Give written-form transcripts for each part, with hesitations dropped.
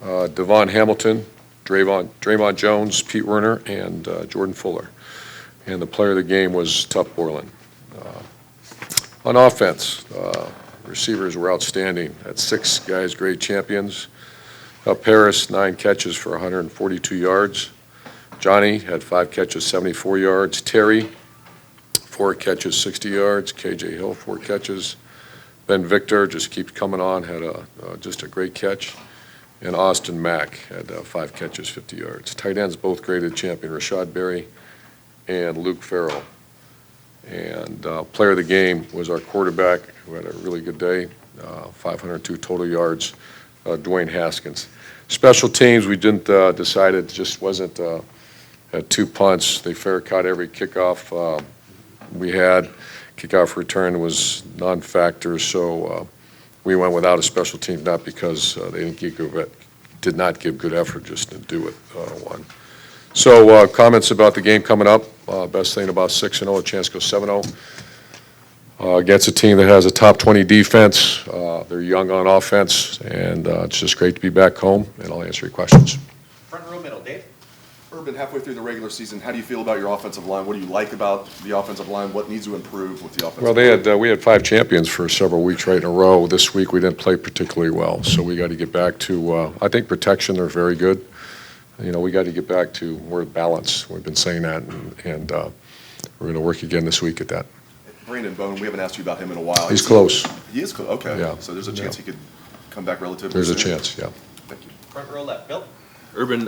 Devon Hamilton, Draymond Jones, Pete Werner, and Jordan Fuller. And the player of the game was Tuff Borland. On offense, receivers were outstanding. At 6 guys, grade champions. Paris, 9 catches for 142 yards. Johnny had 5 catches, 74 yards. Terry, 4 catches, 60 yards. KJ Hill, 4 catches. Ben Victor just keeps coming on, had just a great catch. And Austin Mack had 5 catches, 50 yards. Tight ends both graded champion, Rashad Berry and Luke Farrell. And player of the game was our quarterback, who had a really good day, 502 total yards, Dwayne Haskins. Special teams, we didn't decide, it just wasn't, had 2 punts. They fair caught every kickoff we had. Kickoff return was non-factor, so we went without a special team, not because they did not give good effort, just to do it one. So comments about the game coming up. Best thing about 6-0, a chance to go 7-0 against a team that has a top 20 defense. They're young on offense, and it's just great to be back home, and I'll answer your questions. Front row middle, Dave. Urban, halfway through the regular season, how do you feel about your offensive line? What do you like about the offensive line? What needs to improve with the offensive line? Well, we had 5 champions for several weeks right in a row. This week we didn't play particularly well, so we got to get back to, I think protection, they're very good. You know, we got to get back to more balance. We've been saying that, and we're going to work again this week at that. Brandon Bone, we haven't asked you about him in a while. He's close. He is close, okay. Yeah. So there's a chance he could come back relatively There's soon. a chance, yeah. Thank you. Front row left, Bill. Urban,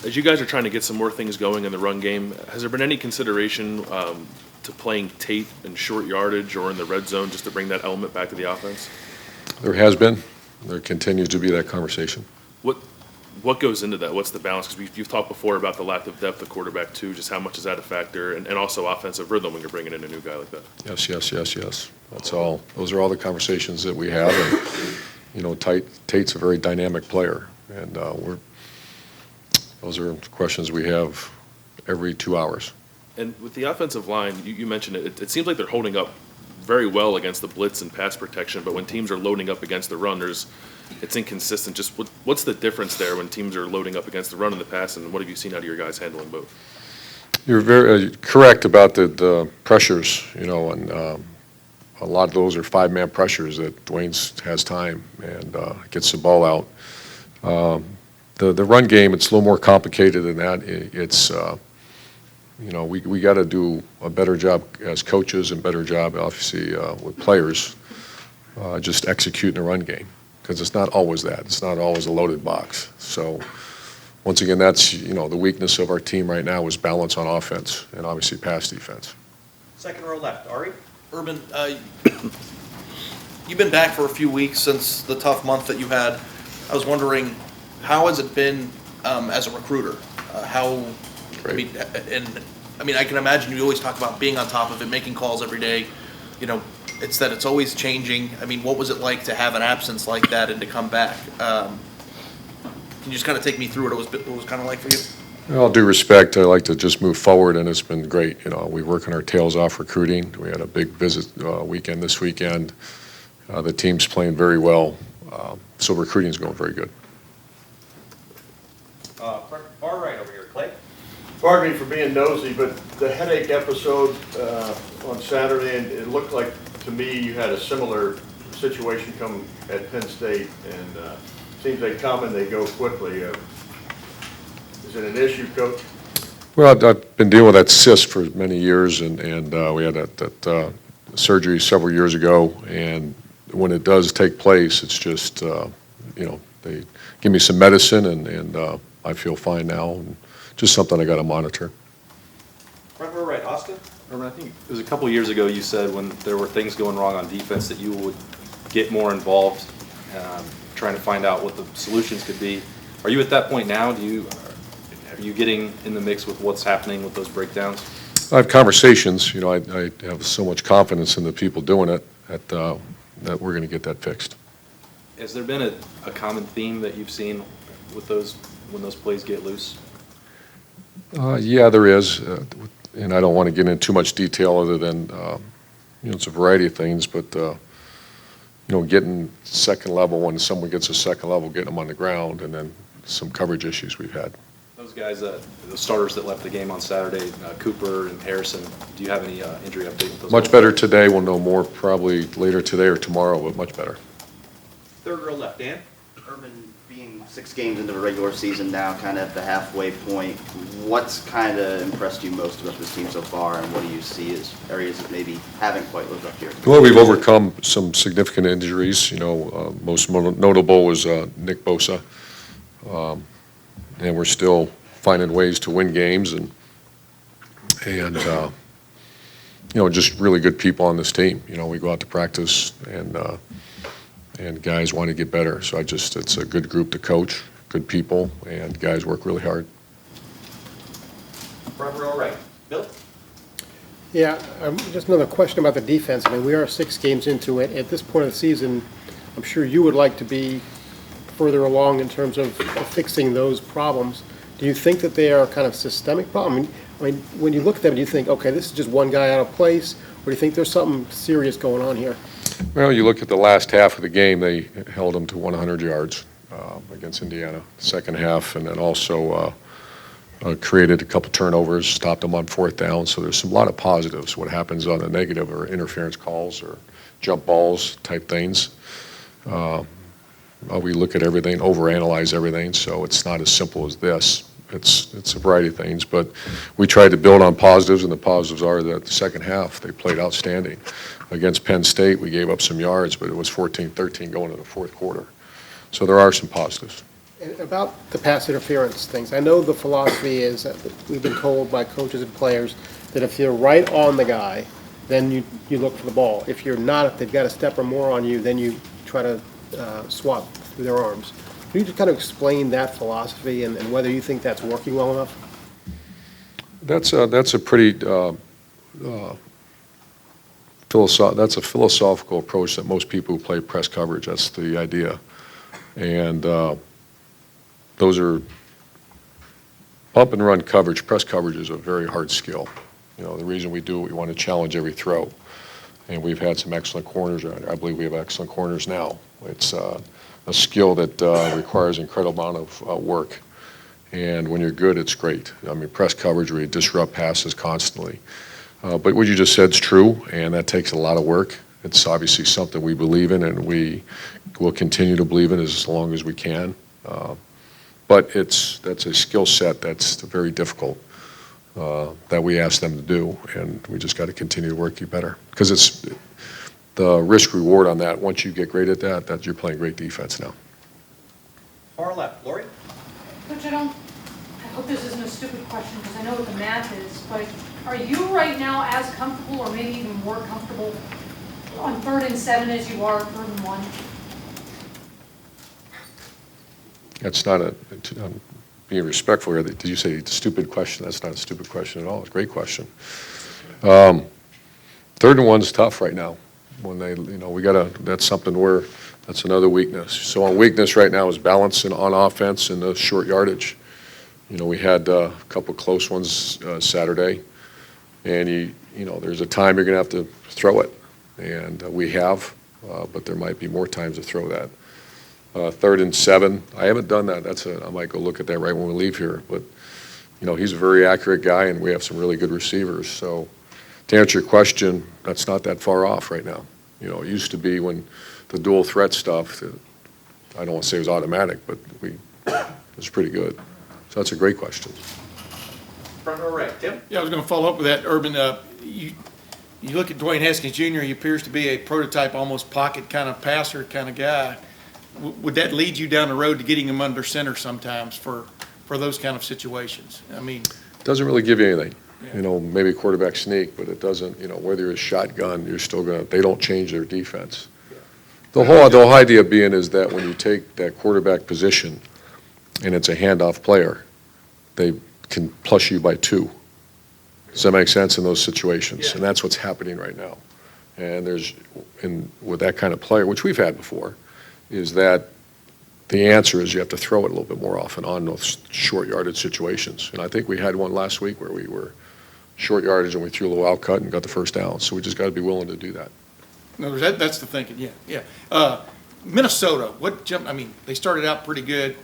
as you guys are trying to get some more things going in the run game, has there been any consideration to playing Tate in short yardage or in the red zone just to bring that element back to the offense? There has been. There continues to be that conversation. What goes into that? What's the balance? Because you've talked before about the lack of depth of quarterback too. Just how much is that a factor, and also offensive rhythm when you're bringing in a new guy like that? Yes. That's all. Those are all the conversations that we have. And, you know, Tate's a very dynamic player, and those are questions we have every 2 hours. And with the offensive line, you mentioned it. It seems like they're holding up very well against the blitz and pass protection, but when teams are loading up against the run, it's inconsistent. Just what's the difference there when teams are loading up against the run and the pass, and what have you seen out of your guys handling both? You're very correct about the pressures, you know, and a lot of those are 5-man pressures that Dwayne has time and gets the ball out. The run game, it's a little more complicated than that. It's you know, we got to do a better job as coaches and better job, obviously, with players, just executing the run game, because it's not always that. It's not always a loaded box. So once again, that's, you know, the weakness of our team right now is balance on offense and obviously pass defense. Second row left, Ari. Urban, you've been back for a few weeks since the tough month that you had. I was wondering, how has it been as a recruiter? Great. I mean, I can imagine you always talk about being on top of it, making calls every day. You know, it's always changing. I mean, what was it like to have an absence like that and to come back? Can you just kind of take me through what it was kind of like for you? With all due respect, I like to just move forward, and it's been great. You know, we're working our tails off recruiting. We had a big visit weekend this weekend. The team's playing very well, so recruiting's going very good. Far right over here, Clay. Pardon me for being nosy, but the headache episode on Saturday, and it looked like to me you had a similar situation come at Penn State, and seems they come and they go quickly. Is it an issue, Coach? Well, I've been dealing with that cyst for many years, and we had that surgery several years ago, and when it does take place, it's just, you know, they give me some medicine, and I feel fine now, and just something I got to monitor. Front row right, Austin. Urban, I think it was a couple of years ago you said when there were things going wrong on defense that you would get more involved, trying to find out what the solutions could be. Are you at that point now? Are you getting in the mix with what's happening with those breakdowns? I have conversations. You know, I have so much confidence in the people doing it that we're going to get that fixed. Has there been a common theme that you've seen with those when those plays get loose? Yeah, there is, and I don't want to get into too much detail other than, you know, it's a variety of things, but, you know, getting second level, when someone gets a second level, getting them on the ground, and then some coverage issues we've had. Those guys, the starters that left the game on Saturday, Cooper and Harrison, do you have any injury update with those Much guys? better today. We'll know more probably later today or tomorrow, but much better. Third row left, Dan. Urban, being 6 games into the regular season now, kind of at the halfway point, what's kind of impressed you most about this team so far, and what do you see as areas that maybe haven't quite lived up here? Well, we've overcome some significant injuries. Most notable was Nick Bosa. And we're still finding ways to win games and just really good people on this team. We go out to practice and guys want to get better. So it's a good group to coach, good people, and guys work really hard. Front row right, Bill. Yeah, just another question about the defense. I mean, we are 6 games into it. At this point of the season, I'm sure you would like to be further along in terms of fixing those problems. Do you think that they are kind of systemic problems? I mean, when you look at them, do you think, okay, this is just one guy out of place, or do you think there's something serious going on here? Well, you look at the last half of the game, they held them to 100 yards against Indiana, second half, and then also created a couple turnovers, stopped them on 4th down. So there's a lot of positives. What happens on the negative or interference calls or jump balls type things. We look at everything, overanalyze everything, so it's not as simple as this. It's a variety of things, but we tried to build on positives, and the positives are that the second half they played outstanding. Against Penn State, we gave up some yards, but it was 14-13 going into the 4th quarter. So there are some positives. And about the pass interference things, I know the philosophy is that we've been told by coaches and players that if you're right on the guy, then you look for the ball. If you're not, if they've got a step or more on you, then you try to swat through their arms. Can you just kind of explain that philosophy and whether you think that's working well enough? That's a pretty that's a philosophical approach that most people who play press coverage, that's the idea. And those are bump and run coverage. Press coverage is a very hard skill. The reason we do it, we want to challenge every throw. And we've had some excellent corners. I believe we have excellent corners now. It's a skill that requires an incredible amount of work. And when you're good, it's great. I mean, press coverage where you disrupt passes constantly. But what you just said is true, and that takes a lot of work. It's obviously something we believe in, and we will continue to believe in as long as we can. But that's a skill set that's very difficult that we ask them to do, and we just got to continue to work you better. Because it's the risk-reward on that. Once you get great at that you're playing great defense now. Far left, Lori. Coach, I hope this isn't a stupid question because I know what the math is, but are you right now as comfortable or maybe even more comfortable on 3rd and 7 as you are 3rd and 1? That's not I'm being respectful here. Did you say it's a stupid question? That's not a stupid question at all. It's a great question. 3rd and 1's tough right now. When that's something that's another weakness. So our weakness right now is balancing on offense and the short yardage. We had a couple close ones Saturday, and there's a time you're going to have to throw it, and we have, but there might be more times to throw that. 3rd and 7, I haven't done that. I might go look at that right when we leave here, but he's a very accurate guy, and we have some really good receivers. So to answer your question, that's not that far off right now. It used to be when the dual threat stuff, I don't want to say it was automatic, but it was pretty good. So that's a great question. Front row right, Tim. Yeah, I was going to follow up with that, Urban. You look at Dwayne Haskins Jr., he appears to be a prototype, almost pocket kind of passer kind of guy. Would that lead you down the road to getting him under center sometimes for those kind of situations? I mean, It doesn't really give you anything. Yeah. Maybe quarterback sneak, but it doesn't, whether you're a shotgun, you're still they don't change their defense. The whole idea being is that when you take that quarterback position and it's a handoff player, they can plus you by 2. Does that make sense in those situations? Yeah. And that's what's happening right now. And with that kind of player, which we've had before, is that the answer is you have to throw it a little bit more often on those short yardage situations. And I think we had one last week where we were short yardage and we threw a little out cut and got the first down. So we just got to be willing to do that. no, that's the thinking, yeah. Minnesota, they started out pretty good.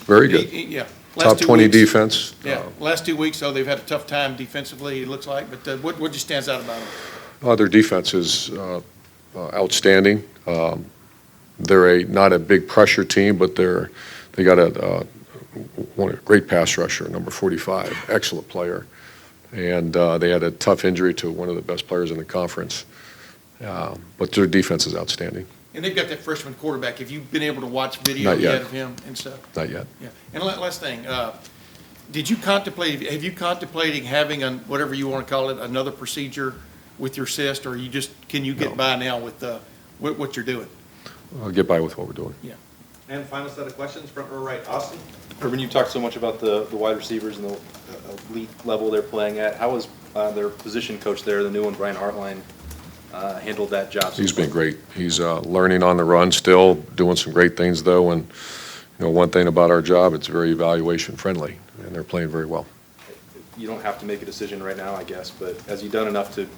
very good. Yeah. Top Last 2 20 weeks- defense. Yeah, last 2 weeks, though, they've had a tough time defensively, it looks like, but what just stands out about them? Their defense is outstanding. They're not a big pressure team, but they got a great pass rusher, number 45, excellent player. And they had a tough injury to one of the best players in the conference. But their defense is outstanding. And they've got that freshman quarterback. Have you been able to watch video Not yet. yet of him and stuff? Not yet. Yeah. And last thing, have you contemplating having whatever you want to call it, another procedure with your cyst, or can you get No. by now with what you're doing? I'll get by with what we're doing. Yeah. And final set of questions, front row right, Austin. Urban, you talked so much about the wide receivers and the elite level they're playing at. How has their position coach there, the new one, Brian Hartline, handled that job? He's been great. He's learning on the run still, doing some great things, though. And, one thing about our job, it's very evaluation friendly, and they're playing very well. You don't have to make a decision right now, I guess, but has he done enough to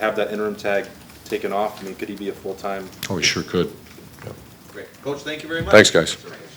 have that interim tag taken off? I mean, could he be a full-time? Oh, he sure could. Great. Coach, thank you very much. Thanks, guys.